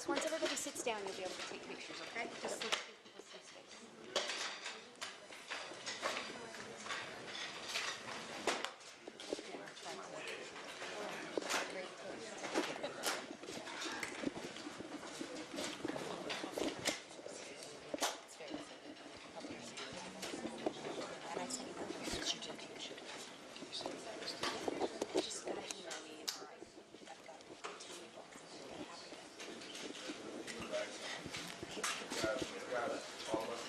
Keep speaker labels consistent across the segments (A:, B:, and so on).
A: Just once everybody sits down, you'll be able to take pictures, okay? Just so that people see space. And I sent you the pictures. You did. Just email me. All right. I've got 18
B: Got it. All of us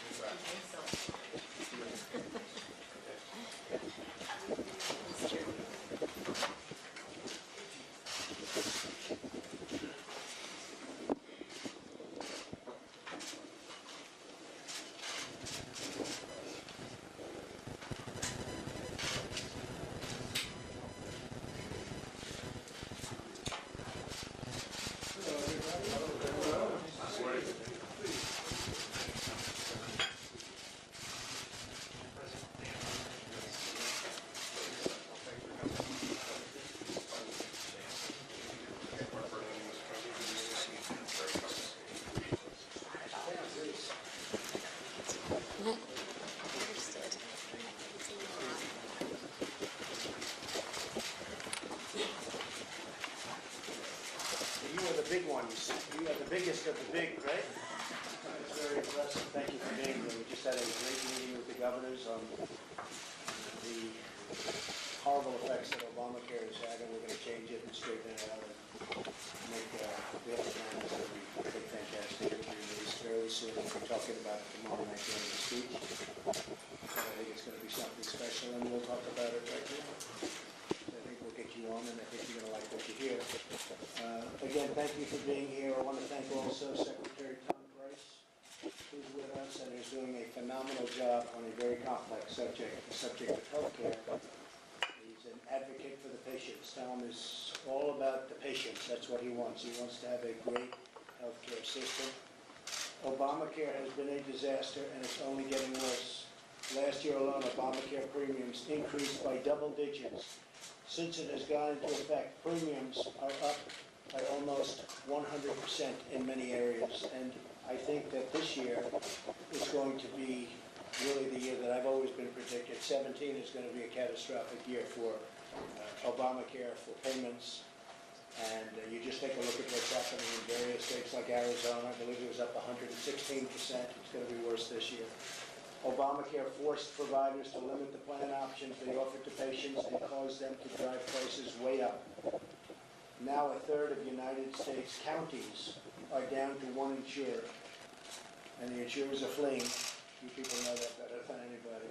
C: You are the big ones. You are the biggest of the big, right? It's very impressive. Thank you for being here. We just had a great meeting with the governors on the horrible effects that Obamacare has had, and we're going to change it and straighten it out and make the other plan is going to be fantastic. It'll be released fairly soon. We'll be talking about it tomorrow night during the speech. And I think it's going to be something special, and we'll talk about it right now. I think we'll get you on, and I think you're going to like what you hear. Again, thank you for being here. I want to thank also Secretary Tom Price, who's with us and is doing a phenomenal job on a very complex subject, the subject of healthcare. He's an advocate for the patients. Tom is all about the patients. That's what he wants. He wants to have a great healthcare system. Obamacare has been a disaster, and it's only getting worse. Last year alone, Obamacare premiums increased by double digits. Since it has gone into effect, premiums are up by almost 100% in many areas. And I think that this year is going to be really the year that I've always been predicted. 17 is going to be a catastrophic year for Obamacare, for payments. And you just take a look at what's happening in various states like Arizona. I believe it was up 116%. It's going to be worse this year. Obamacare forced providers to limit the plan options they offer to patients and caused them to drive prices way up. Now a third of United States counties are down to one insurer, and the insurers are fleeing. You people know that better than anybody.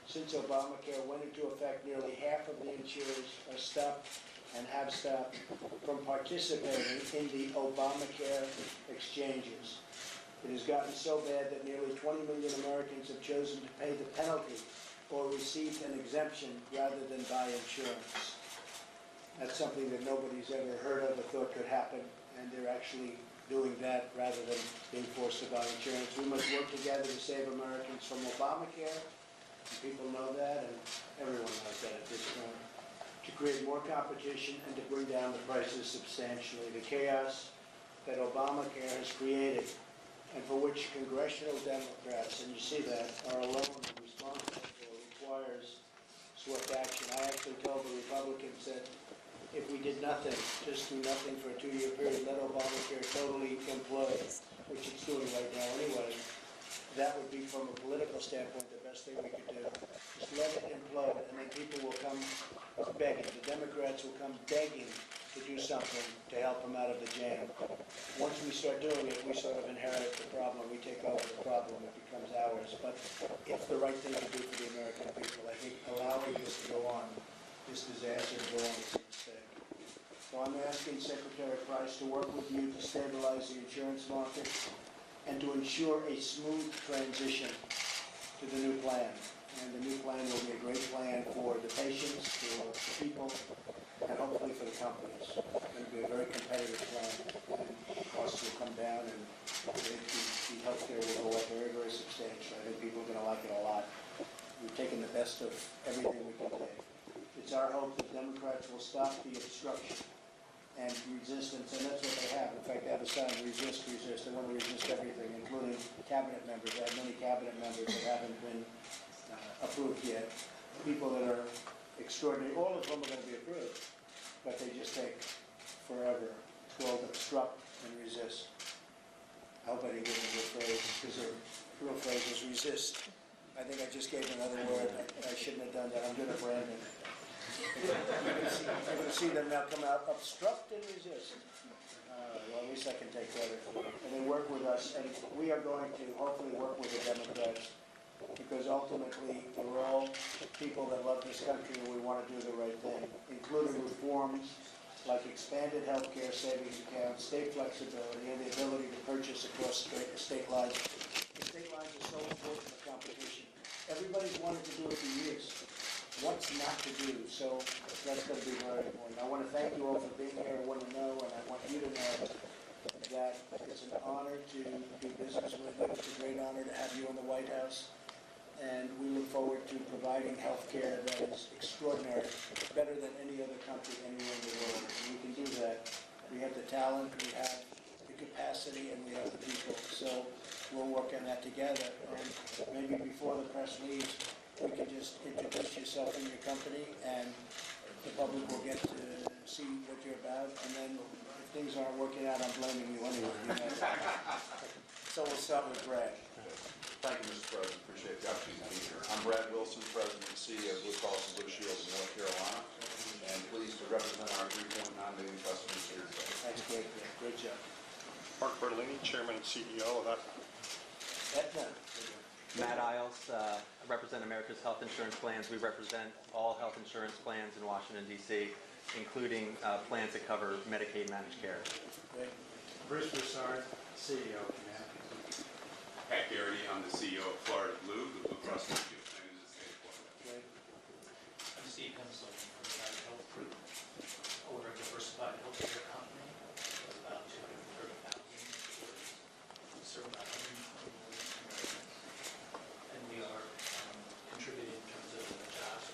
C: Since Obamacare went into effect, nearly half of the insurers are stopped and have stopped from participating in the Obamacare exchanges. It has gotten so bad that nearly 20 million Americans have chosen to pay the penalty or received an exemption rather than buy insurance. That's something that nobody's ever heard of or thought could happen, and they're actually doing that rather than being forced to buy insurance. We must work together to save Americans from Obamacare, and people know that, and everyone knows that at this point, to create more competition and to bring down the prices substantially. The chaos that Obamacare has created, and for which congressional Democrats, and you see that, are alone responsible for, requires swift action. I actually told the Republicans that if we did nothing, just do nothing for a 2-year period, let Obamacare totally implode, which it's doing right now anyway, that would be, from a political standpoint, the best thing we could do. Just let it implode, and then people will come begging. The Democrats will come begging to do something to help them out of the jam. Once we start doing it, we sort of inherit the problem. We take over the problem. It becomes ours. But it's the right thing to do for the American people. I think allowing this to go on, this disaster to go on, is a mistake. So I'm asking Secretary Price to work with you to stabilize the insurance market and to ensure a smooth transition to the new plan. And the new plan will be a great plan for the patients, for the people, and hopefully for the companies. It's going to be a very competitive plan, and costs will come down, and the health care will go up very, very substantially. I think people are going to like it a lot. We've taken the best of everything we can take. It's our hope that Democrats will stop the obstruction and resistance, and that's what they have. In fact, they have a sign, resist, resist. They want to resist everything, including cabinet members. They have many cabinet members that haven't been approved yet. People that are extraordinary, all of them are going to be approved, but they just take forever. It's called obstruct and resist. I hope I didn't give them a good phrase, because their real phrase is resist. I think I just gave another word. I shouldn't have done that. I'm good at branding. You're going to see them now come out, obstruct and resist. Well, at least I can take credit for it. And they work with us, and we are going to hopefully work with the Democrats, because ultimately we're all people that love this country and we want to do the right thing, including reforms like expanded health care savings accounts, state flexibility, and the ability to purchase across state lines. The state lines are so important for competition. Everybody's wanted to do it for years. What's not to do? So that's going to be very important. I want to thank you all for being here. I want to know, and I want you to know, that it's an honor to do business with you. It's a great honor to have you in the White House. And we look forward to providing health care that is extraordinary, better than any other country anywhere in the world. And we can do that. We have the talent, we have the capacity, and we have the people. So we'll work on that together. And maybe before the press leaves, we can just introduce yourself and your company, and the public will get to see what you're about. And then if things aren't working out, I'm blaming you anyway. You know? So we'll start with Brad.
D: Thank you, Mr. President. Appreciate the opportunity to be here. I'm Brad Wilson, President and CEO of Blue Cross and Blue Shield of North Carolina, and pleased to represent our 3.9 million customers here today.
C: That's great. Great job.
E: Mark Bertolini, Chairman and CEO of Aetna.
C: Aetna.
F: Matt Isles, I represent America's Health Insurance Plans. We represent all health insurance plans in Washington, D.C., including plans that cover Medicaid managed care.
C: Great.
G: Bruce Broussard, CEO of Humana.
H: Pat Garrity, I'm the CEO of Florida Blue, the Blue Cross Blue Shield plan in the state of Florida.
C: Great.
I: I'm Steve Hensel from United Health Group, owner of Diversified Healthcare Company, with about 230,000 employees. We serve about 120 million Americans, and we are contributing in terms of the jobs.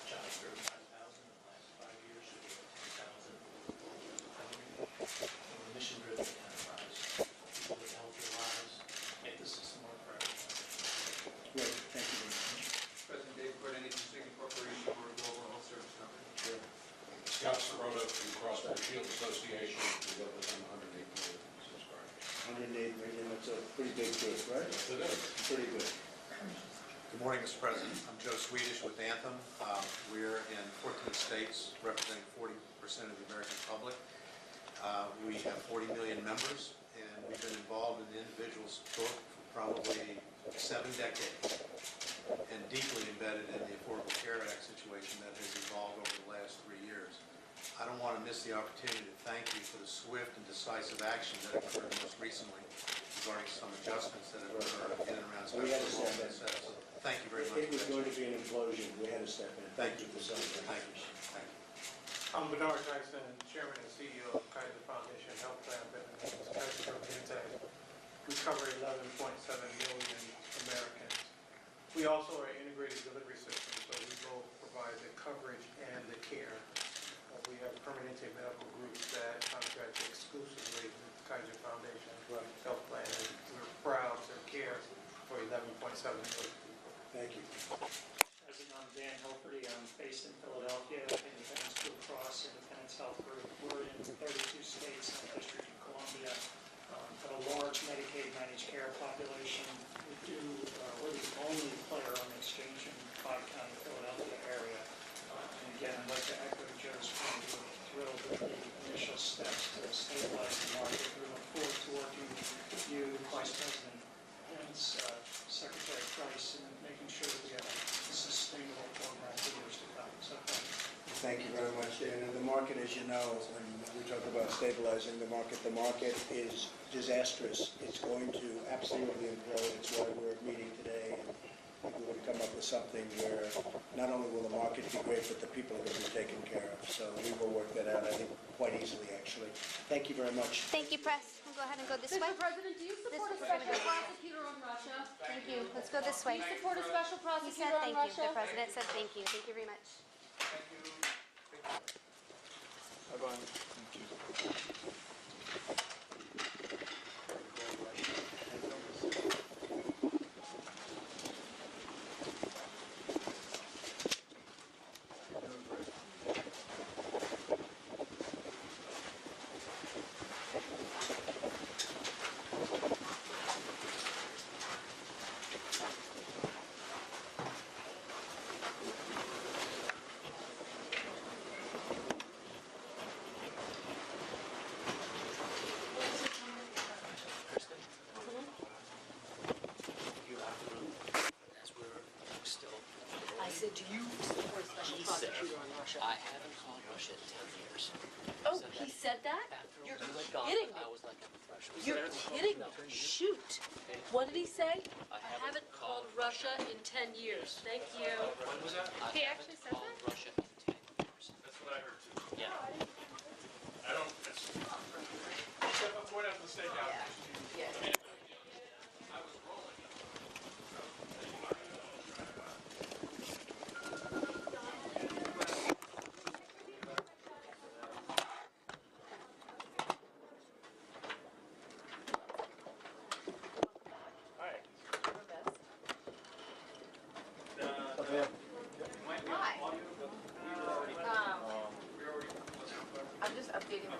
I: Jobs 35,000 in the last 5 years, should be 10,000. We're a mission-driven enterprise. People with healthier lives. Make the system work for everyone.
C: Great. Thank you very much.
B: President Dave Quinn, any Consulting Corporation or Global Health Service Company?
C: Sure.
J: Scott Sirota from Cross Blue Shield Association. We represent 108 million subscribers.
C: 108 million, that's a pretty big group, right?
J: Yes, it is.
C: Pretty good.
K: Good morning, Mr. President. I'm Joe Swedish with Anthem. We're in 14 states, representing 40% of the American public. We have 40 million members, and we've been involved in the individual's book for probably 7 decades, and deeply embedded in the Affordable Care Act situation that has evolved over the last 3 years. I don't want to miss the opportunity to thank you for the swift and decisive action that occurred most recently regarding some adjustments that have occurred in and around
C: We had to
K: special
C: step in.
K: enrollment. So thank you very much.
C: It was going to be an implosion. We had to step in. Thank you for something.
K: Thank you. Thank you.
G: I'm Bernard Tyson, Chairman and CEO of Kaiser Foundation Health Plan Benefits, Kaiser TrumpEntertains. We cover 11.7 million Americans. We also are an integrated delivery system, so we both provide the coverage and the care. We have Permanente medical groups that contract exclusively with Kaiser Foundation Health Plan, and we're proud to care for 11.7 million people.
C: Thank you.
I: President, I'm Dan Helferty. I'm based in Philadelphia, Independence Blue Cross, Independence Health Group. We're in 32 states and the District of Columbia. Have a large Medicaid managed care population. We're the only player on the exchange in 5-county Philadelphia area. And again, I'd like to echo Joe's point. We're thrilled with the initial steps to stabilize the market. We look forward to working with you, Vice President Pence, Secretary Price, and making sure that we have a sustainable program for years to come. So thank you.
C: Thank you very much. And the market, as you know, when we talk about stabilizing the market is disastrous. It's going to absolutely implode. It's why we're meeting today. And we will come up with something where not only will the market be great, but the people are going to be taken care of. So we will work that out, I think, quite easily, actually. Thank you very much.
A: Thank you, press. We'll go ahead and go this way.
L: Mr. President, do you support a
A: We're gonna
L: special
A: go.
L: prosecutor on Russia?
A: Thank you. Let's go this way.
L: Do you support a special
A: He
L: prosecutor
A: said
L: on
A: thank you.
L: Russia?
A: The president said thank you. Thank you very much.
B: Thank you.
D: I've
A: I said, do you support a special prosecutor on Russia?
M: I haven't called Russia in 10 years.
A: Oh, he said that?
M: After
A: You're
M: you went gone,
A: kidding me.
M: I was like on the threshold.
A: You're kidding me. Shoot. What did he say? I haven't called Russia in 10 years. Thank you.
J: When was that?
M: He actually said that? Russia in 10 years.
J: That's what I heard too.
M: Yeah.
J: I don't, it's, step up, point out the stakeout.
A: Yeah. Hi. I'm just updating the